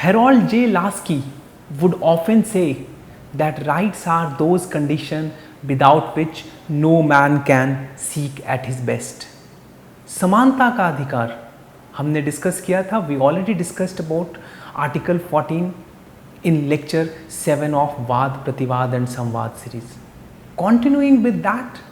Harold J. Lasky would often say that rights are those conditions without which no man can seek at his best. समानता का अधिकार हमने discuss किया था. We already discussed about article 14 in lecture 7 of Vaad, Prativaad and Samvaad series. Continuing with that,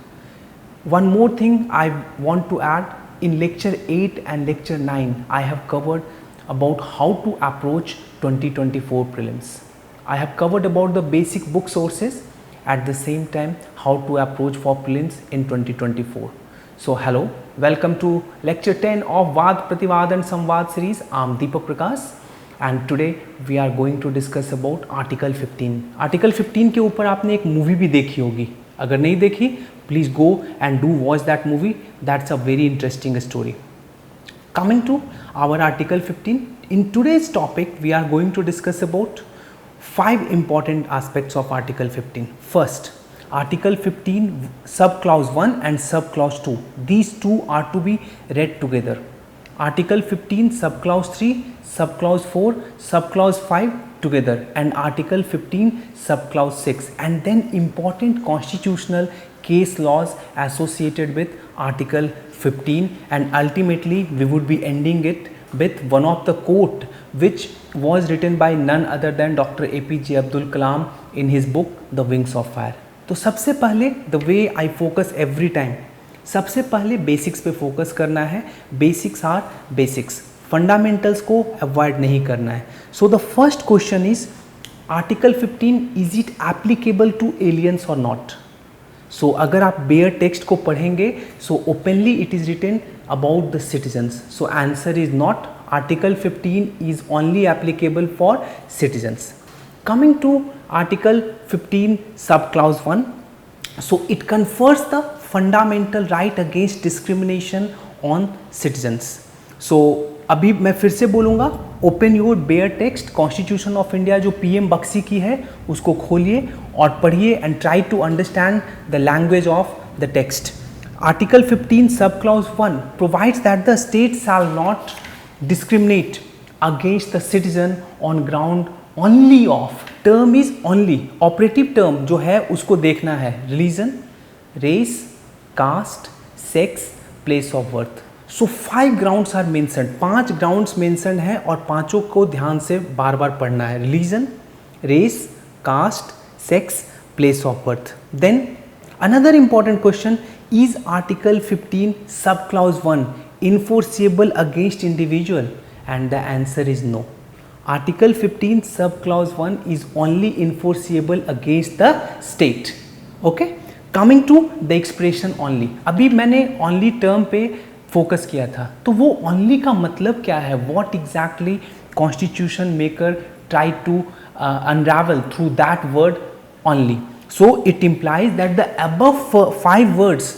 one more thing I want to add. In lecture 8 and lecture 9, I have covered about how to approach 2024 prelims. I have covered about the basic book sources, at the same time how to approach for prelims in 2024. So hello, welcome to lecture 10 of Vaad, Prativaad and Samvaad series. I am Deepak Prakash and today we are going to discuss about article 15. article 15 के ऊपर आपने एक movie भी देखी होगी. अगर नहीं देखी, please go and do watch that movie. That's a very interesting story. Coming to our article 15, in today's topic we are going to discuss about 5 important aspects of article 15. First, article 15 sub clause 1 and sub clause 2. These two are to be read together. Article 15 sub clause 3, sub clause 4, sub clause 5 together, and article 15 sub clause 6, and then important constitutional case laws associated with article 15, and ultimately we would be ending it with one of the quote which was written by none other than Dr. APJ Abdul Kalam in his book The Wings of Fire. तो सबसे पहले the way I focus every time, सबसे पहले basics पे focus करना है. Basics are basics, fundamentals को avoid नहीं करना है. So the first question is article 15 is it applicable to aliens और नॉट. सो अगर आप बेयर टेक्स्ट को पढ़ेंगे, so openly it is written about the citizens. So answer is not. Article 15 is only applicable for citizens. Coming to article 15 sub clause 1, so it confers the fundamental right against discrimination on citizens. So अभी मैं फिर से बोलूँगा, open your bare text, constitution of India जो PM Bakshi की है उसको खोलिए और पढ़िए and try to understand the language of the text. Article 15 sub clause 1 provides that the state shall not discriminate against the citizen on ground only of, term is only, operative term जो है उसको देखना है, religion, race, caste, sex, place of birth. So 5 grounds are mentioned, 5 grounds mentioned हैं और पांचों को ध्यान से बार बार पढ़ना है. Religion, race, caste, sex, place of birth. Then another important question, is article 15 sub clause 1 enforceable against individual, and the answer is no. Article 15 sub clause 1 is only enforceable against the state. Okay, coming to the expression only. अभी मैंने only term पे focus किया था, तो वो only का मतलब क्या है? What exactly constitution maker tried to unravel through that word only. So it implies that the above 5 words,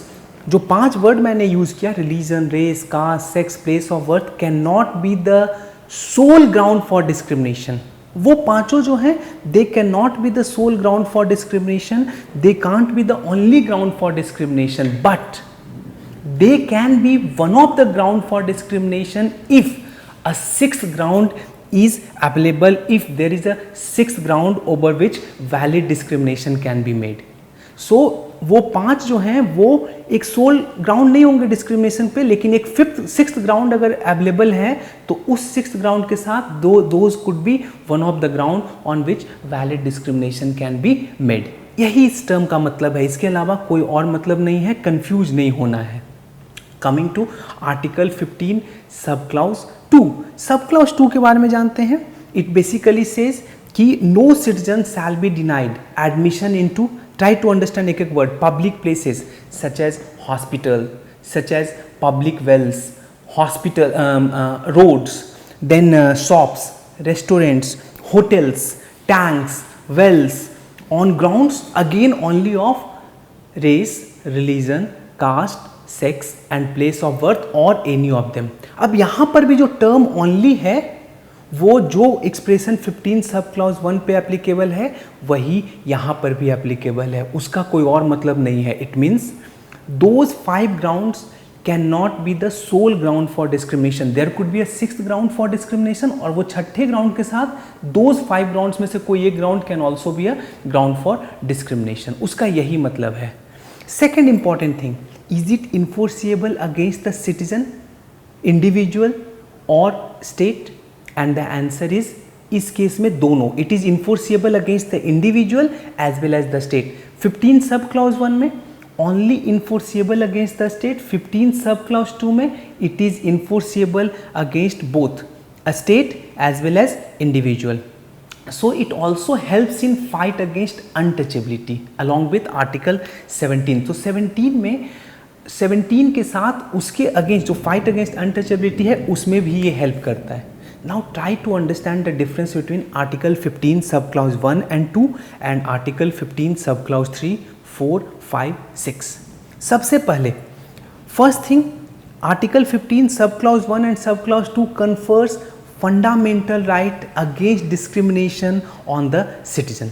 जो 5 वर्ड मैंने यूज किया, religion, race, caste, sex, place of birth, can not be the sole ground for discrimination. वो पांचों जो हैं, they can not be the sole ground for discrimination, they can't be the only ground for discrimination, but they can be one of the ground for discrimination if a 6th ground is available, if there is a 6th ground over which valid discrimination can be made. So वो 5 जो हैं वो एक soul ground नहीं होंगे discrimination पे, लेकिन एक 6th ग्राउंड अगर अवेलेबल है तो उस 6th ग्राउंड के साथ those could be one of the ground on which valid discrimination can be made. यही इस टर्म का मतलब है, इसके अलावा कोई और मतलब नहीं है, कंफ्यूज नहीं होना है. Coming to article 15 sub clause 2. सब क्लाउज 2 के बारे में जानते हैं. इट बेसिकली सेज कि no citizen shall be denied admission into, try to understand एक word, public places such as hospital, such as public wells, hospital, roads, then shops, restaurants, hotels, tanks, wells, on grounds again only of race, religion, caste, sex and place of birth or any of them. अब यहाँ पर भी जो term only है वो जो expression 15 sub clause 1 पे applicable है वही यहाँ पर भी एप्लीकेबल है, उसका कोई और मतलब नहीं है. It means those 5 grounds can not be the sole ground for discrimination, there could be a sixth ground for discrimination, और वो छठे ग्राउंड के साथ दोज 5 ग्राउंड्स में से कोई एक ground can also be a ground for discrimination. उसका यही मतलब है। Second important thing, is it enforceable against the citizen, individual और state? And the answer is, इस केस में दोनों, it is enforceable against the individual as well as the state. 15 sub clause 1 में only enforceable against the state, 15 sub clause 2 में it is enforceable against both a state as well as individual. So it also helps in fight against untouchability along with article 17. तो 17 में 17 के साथ उसके against जो fight against untouchability है उसमें भी ये हेल्प करता है। Now try to understand the difference between article 15 sub clause 1 and 2 and article 15 sub clause 3, 4, 5, 6। सबसे पहले first thing, article 15 sub clause 1 and सब clause 2 confers fundamental right against discrimination on the citizen.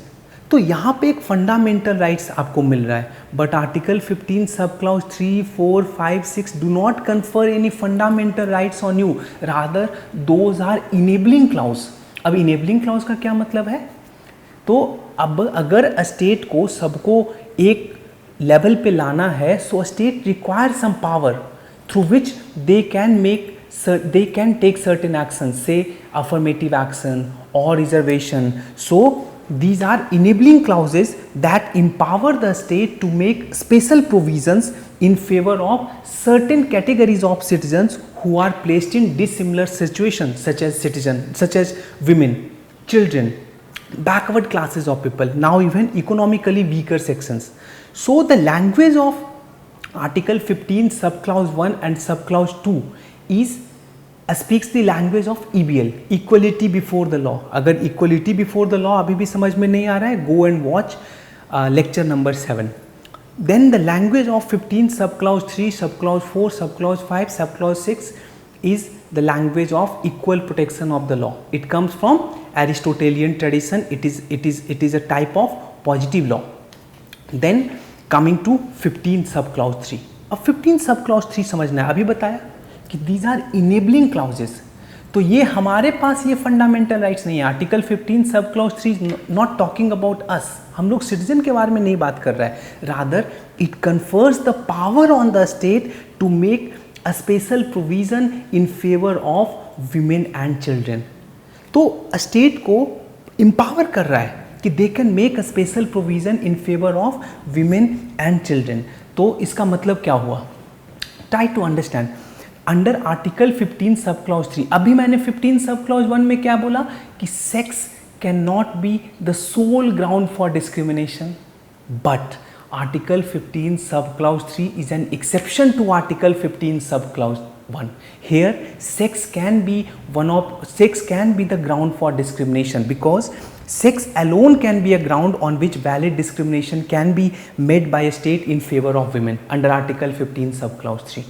तो यहाँ पे एक fundamental rights आपको मिल रहा है, but article 15 sub clause 3, 4, 5, 6 do not confer any fundamental rights on you, rather those are enabling clause. अब enabling clause का क्या मतलब है? तो अब अगर स्टेट को सबको एक लेवल पे लाना है, so state require some power through which they can take certain actions, say affirmative action or reservation. So these are enabling clauses that empower the state to make special provisions in favor of certain categories of citizens who are placed in dissimilar situations, such as women, children, backward classes of people, now even economically weaker sections. So the language of Article 15 subclause 1 and subclause 2 is speaks the language of EBL, equality before the law. अगर equality before the law अभी भी समझ में नहीं आ रहा है, go and watch lecture number 7. Then the language of 15 subclause 3, subclause 4, subclause 5, subclause 6 is the language of equal protection of the law. It comes from Aristotelian tradition. It is a type of positive law. Then coming to 15 subclause 3. अब 15 subclause 3 समझना है, अभी बताया कि these are enabling clauses. तो ये हमारे पास ये फंडामेंटल राइट्स नहीं है। Article 15 sub clause 3 not talking about us, हम लोग सिटीजन के बारे में नहीं बात कर रहा है, rather it confers the power on the state to make a special provision in favour of women and children. तो स्टेट को एम्पावर कर रहा है कि they can make a special provision in favour of women and children. तो इसका मतलब क्या हुआ? Try to understand. Under article 15 sub clause 3, अभी मैंने 15 सब क्लॉज 1 में क्या बोला कि sex can not be the sole ground for discrimination, but article 15 sub clause 3 is an exception to article 15 sub clause 1. Here sex can be the ground for discrimination, because sex alone can be a ground on which valid discrimination can be made by a state in favor of women under article 15 sub clause 3.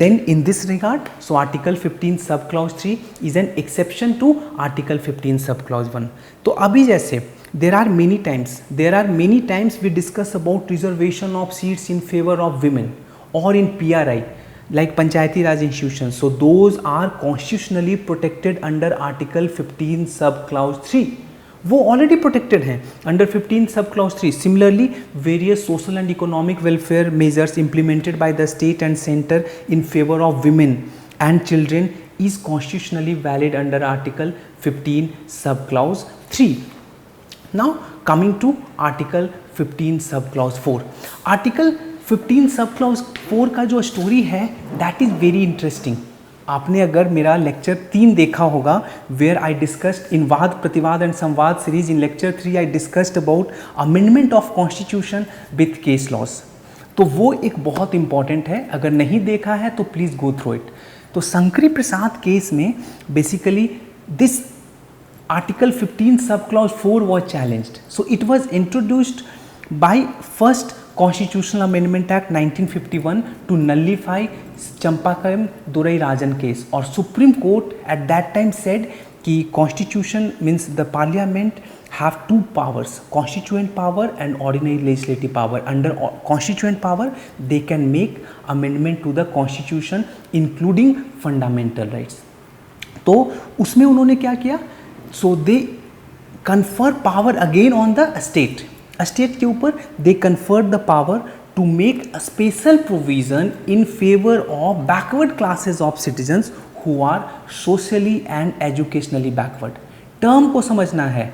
Then in this regard, so article 15 sub clause 3 is an exception to article 15 sub clause 1. तो अभी जैसे there are many times we discuss about reservation of seats in favor of women or in PRI like Panchayati Raj institutions. So those are constitutionally protected under article 15 sub clause 3. वो already protected हैं under 15 sub clause 3. Similarly various social and economic welfare measures implemented by the state and centre in favour of women and children is constitutionally valid under article 15 sub clause 3. Now coming to article 15 sub clause 4. Article 15 sub clause 4 का जो story है that is very interesting. आपने अगर मेरा lecture 3 देखा होगा where I discussed in वाद प्रतिवाद एंड संवाद series, in lecture 3 I discussed about amendment of constitution with case laws. तो वो एक बहुत इंपॉर्टेंट है, अगर नहीं देखा है तो प्लीज़ गो थ्रू इट. तो शंकरी प्रसाद केस में basically this article 15 sub clause 4 was challenged. So it was introduced by first Constitutional Amendment Act 1951 to nullify Champakaram Durai Rajan case, और Supreme Court at that time said कि constitution means the parliament have two powers, constituent power and ordinary legislative power. Under constituent power they can make amendment to the constitution including fundamental rights. तो उसमें उन्होंने क्या किया, so they confer power again on the state. State के ऊपर they confer the power to make a special provision in favor of backward classes of citizens who are socially and educationally backward. Term को समझना है,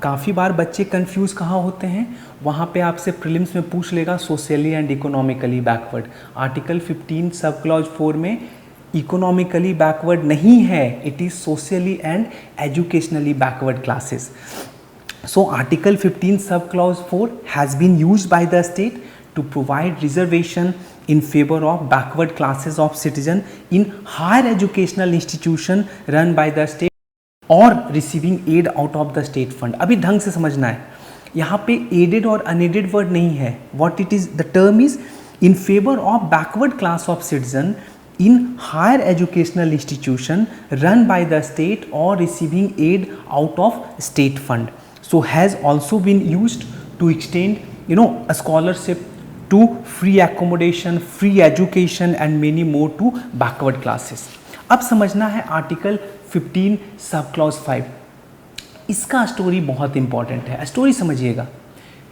काफ़ी बार बच्चे confuse कहाँ होते हैं, वहाँ पे आपसे प्रीलिम्स में पूछ लेगा socially and economically backward. Article 15 sub clause 4 में इकोनॉमिकली बैकवर्ड नहीं है, it is socially and educationally backward classes. So article 15 sub clause 4 has been used by the state to provide reservation in favor of backward classes of citizen in higher educational institution run by the state or receiving aid out of the state fund. अभी ढंग से समझना है, यहाँ पे aided और unaided word नहीं है. What it is, the term is in favor of backward class of citizen in higher educational institution run by the state or receiving aid out of state fund. So has also been used to extend a scholarship to free accommodation, free education and many more to backward classes. अब समझना है article 15 sub clause 5. इसका story बहुत important है, story समझिएगा.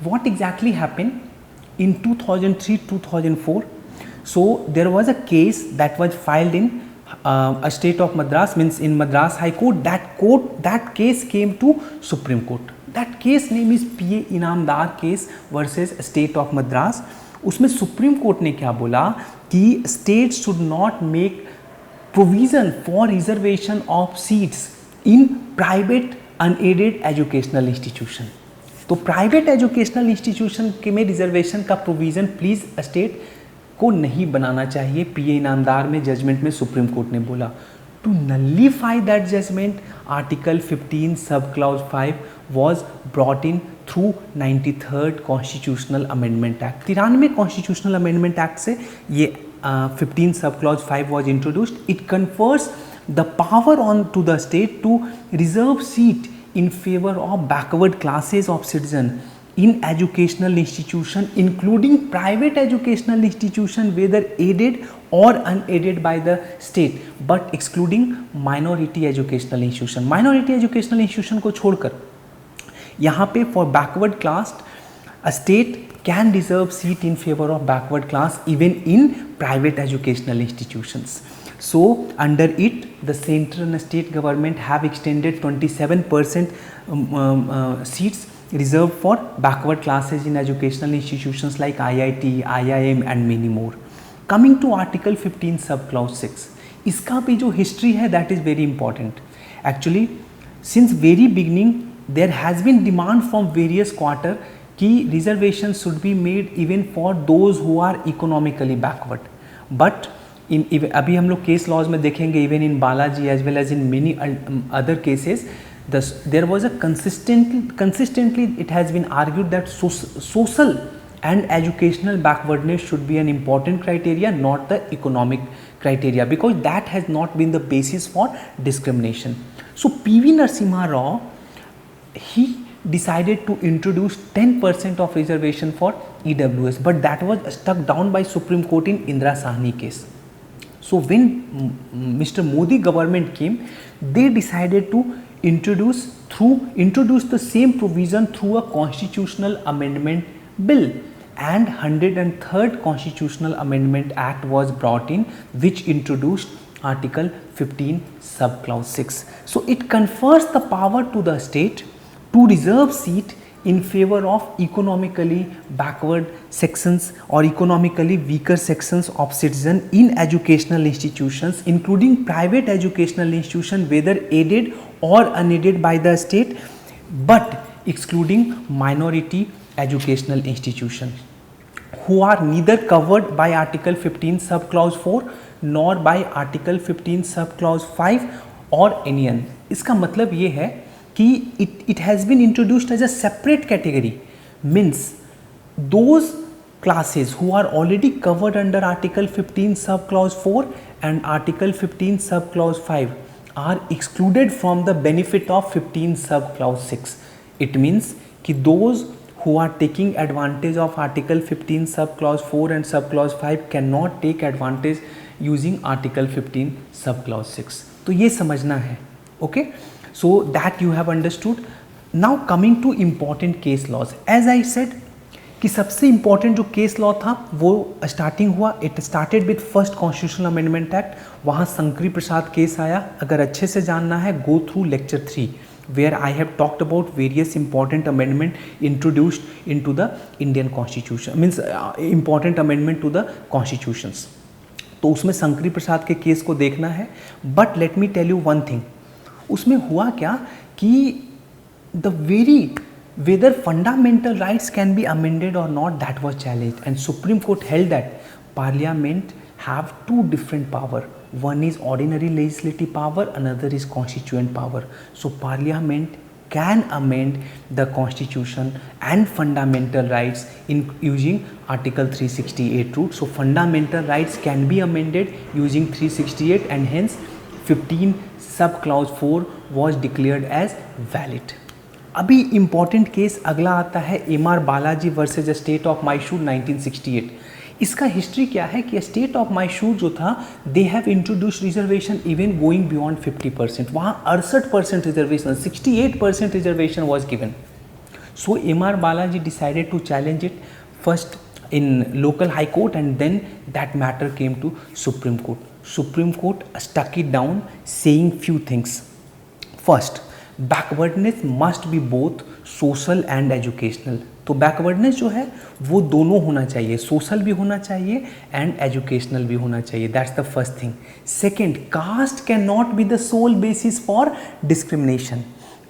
What exactly happened in 2003-2004? So there was a case that was filed in a state of Madras, means in Madras High Court. That case came to Supreme Court. That case name is P.A. Inamdar case versus state of Madras. उसमें supreme Court ने क्या बोला कि state should not make provision for reservation of seats in private unaided educational institution. तो private educational institution के में reservation का provision please state को नहीं बनाना चाहिए. पीए इनामदार में जजमेंट में सुप्रीम कोर्ट ने बोला. To nullify that judgment article 15 sub clause 5 was brought in through 93rd constitutional amendment act. 93 constitutional amendment act से ये 15 sub clause 5 was introduced. It confers the power on to the state to reserve seat in favor of backward classes of citizen in educational institution including private educational institution whether aided or unaided by the state but excluding minority educational institution. minority educational institution को छोड़कर यहाँ पे for backward class a state can reserve seat in favour of backward class even in private educational institutions. So under it the central and state government have extended 27% seats reserved for backward classes in educational institutions like IIT, IIM and many more. Coming to article 15 sub clause 6, इसका भी जो history है that is very important. Actually since very beginning there has been demand from various quarter कि reservation should be made even for those who are economically backward. But अभी हम लोग case laws में देखेंगे even in Balaji as well as in many other cases there was a consistently it has been argued that social and educational backwardness should be an important criteria, not the economic criteria, because that has not been the basis for discrimination. So PV Narasimha Rao, he decided to introduce 10% of reservation for EWS, but that was struck down by Supreme Court in Indira Sahni case. So when Mr. Modi government came, they decided to introduce the same provision through a constitutional amendment bill, and 103rd constitutional amendment act was brought in which introduced article 15 sub clause 6. So it confers the power to the state to reserve seat in favor of economically backward sections or economically weaker sections of citizen in educational institutions including private educational institution whether aided or unaided by the state but excluding minority educational institution who are neither covered by article 15 sub clause 4 nor by article 15 sub clause 5 or any other. इसका मतलब ये है कि it has been introduced as a separate category, means those classes who are already covered under article 15 sub clause 4 and article 15 sub clause 5 are excluded from the benefit of 15 sub clause 6. It means कि those who are taking advantage of article 15 sub clause 4 and sub clause 5 cannot take advantage using article 15 sub clause 6. तो ये समझना है. Okay, so that you have understood. Now coming to important case laws, as I said कि सबसे important जो case law था वो starting हुआ, it started with first constitutional amendment act. वहाँ शंकरी प्रसाद केस आया. अगर अच्छे से जानना है, go through lecture 3 where I have talked about various important amendment introduced into the Indian constitution, means important amendment to the constitutions. तो उसमें शंकरी प्रसाद के केस को देखना है. But let me tell you one thing, उसमें हुआ क्या कि the very whether fundamental rights can be amended or not, that was challenged, and Supreme Court held that Parliament have two different power. One is ordinary legislative power, another is constituent power. So Parliament can amend the constitution and fundamental rights in using article 368 route. So fundamental rights can be amended using 368 and hence 15 sub clause 4 was declared as valid. अभी important case अगला आता है MR. Balaji versus state of Mysore 1968. इसका history क्या है कि state of Mysore जो था, they have introduce reservation even going beyond 50%. वहाँ 68% reservation, 68% reservation was given. So M R. Balaji decided to challenge it first in local high court and then that matter came to Supreme Court. Supreme Court stuck it down saying few things. First, backwardness must be both social and educational. तो backwardness जो है वो दोनों होना चाहिए, social भी होना चाहिए एंड एजुकेशनल भी होना चाहिए. That's the first thing. Second, caste can not be the sole basis for discrimination.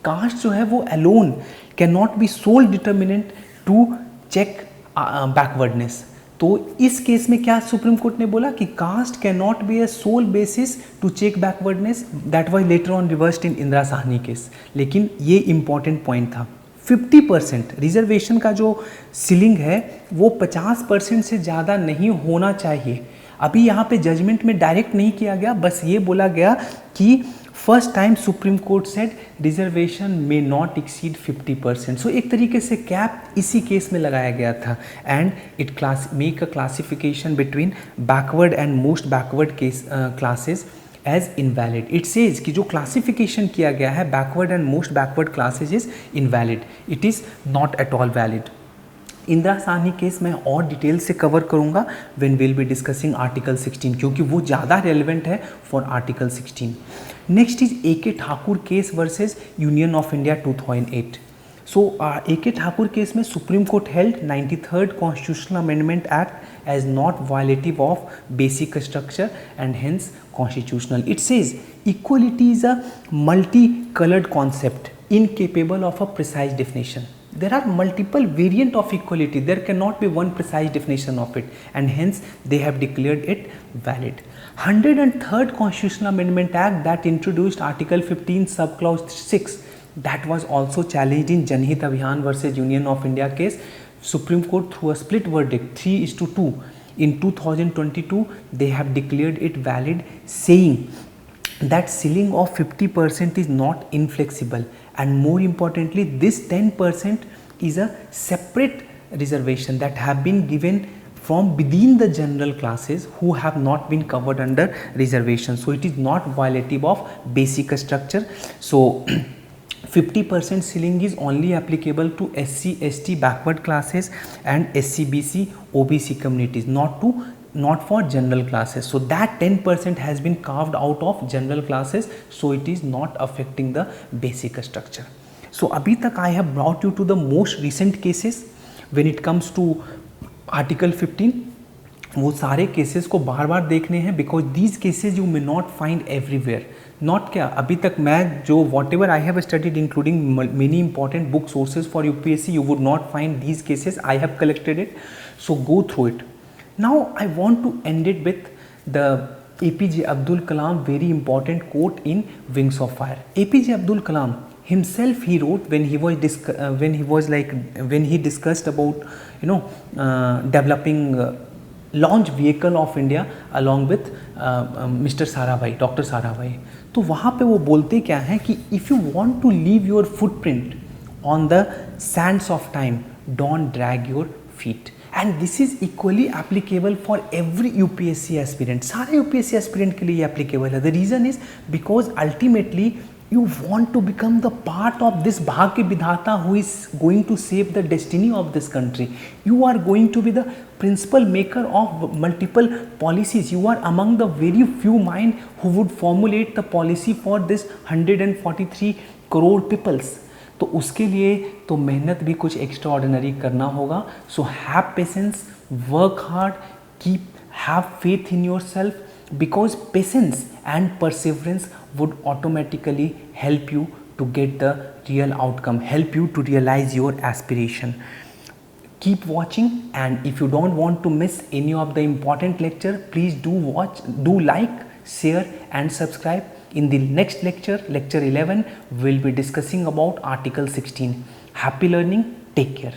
Caste जो है वो alone can not be sole determinant to check backwardness. तो इस केस में क्या सुप्रीम कोर्ट ने बोला कि caste can not be a sole basis to check backwardness. That was later on reversed in Indira Sahni case. लेकिन ये इंपॉर्टेंट पॉइंट था. 50% रिजर्वेशन का जो सीलिंग है वो 50% से ज़्यादा नहीं होना चाहिए. अभी यहाँ पे जजमेंट में डायरेक्ट नहीं किया गया, बस ये बोला गया कि first time supreme court said reservation may not exceed 50%. सो एक तरीके से कैप इसी केस में लगाया गया था and it make a classification between backward and most backward case classes as invalid. It says कि जो क्लासिफिकेशन किया गया है backward and most backward classes is invalid, it is not at all valid. Indira Sahni case मैं और detail से cover करूंगा when will be discussing article 16, क्योंकि वो ज़्यादा रेलिवेंट है for article 16. Next is A K. Thakur case versus Union of India 2008. So A K. Thakur case में Supreme Court held 93rd constitutional amendment act as not violative of basic structure and hence constitutional. It says equality is a multi coloured concept incapable of a precise definition. There are multiple variant of equality. There cannot be one precise definition of it, and hence they have declared it valid. 103rd Constitutional Amendment Act that introduced Article 15 subclause 6, that was also challenged in Janhit Abhiyan versus Union of India case. Supreme Court through a split verdict 3:2 in 2022 they have declared it valid, saying that ceiling of 50% is not inflexible, and more importantly this 10% is a separate reservation that have been given from within the general classes who have not been covered under reservation. So it is not violative of basic structure. So 50% ceiling is only applicable to SC, ST backward classes and SC, BC, OBC communities, not for general classes. So that 10% has been carved out of general classes, so it is not affecting the basic structure. So abhi tak I have brought you to the most recent cases when it comes to article 15. वो सारे cases को बार बार देखने हैं because these cases you may not find everywhere. Not क्या, अभी तक मैं जो what ever I have studied including many important book sources for UPSC, you would not find these cases. I have collected it, so go through it. Now I want to end it with the APJ Abdul Kalam very important quote in Wings of Fire. APJ Abdul Kalam himself, he wrote when he discussed about developing launch vehicle of India along with mister Sarabhai, doctor Sarabhai. तो वहाँ पे वो बोलते क्या हैं कि if you want to leave your footprint on the sands of time, don't drag your feet. And this is equally applicable for every UPSC aspirant, सारे UPSC aspirant के लिए एप्लीकेबल है। The reason is because ultimately you want to become the part of this bhagya vidhata who is going to save the destiny of this country. You are going to be the principal maker of multiple policies. You are among the very few mind who would formulate the policy for this 143 crore peoples. तो उसके लिए तो मेहनत भी कुछ extra ordinary करना होगा. So have patience, work hard, keep have faith in your self, because patience and perseverance would automatically help you to get the real outcome, help you to realize your aspiration. Keep watching, and if you don't want to miss any of the important lecture, please do like, share and subscribe. In the next lecture, lecture 11, we'll be discussing about article 16. Happy learning, take care.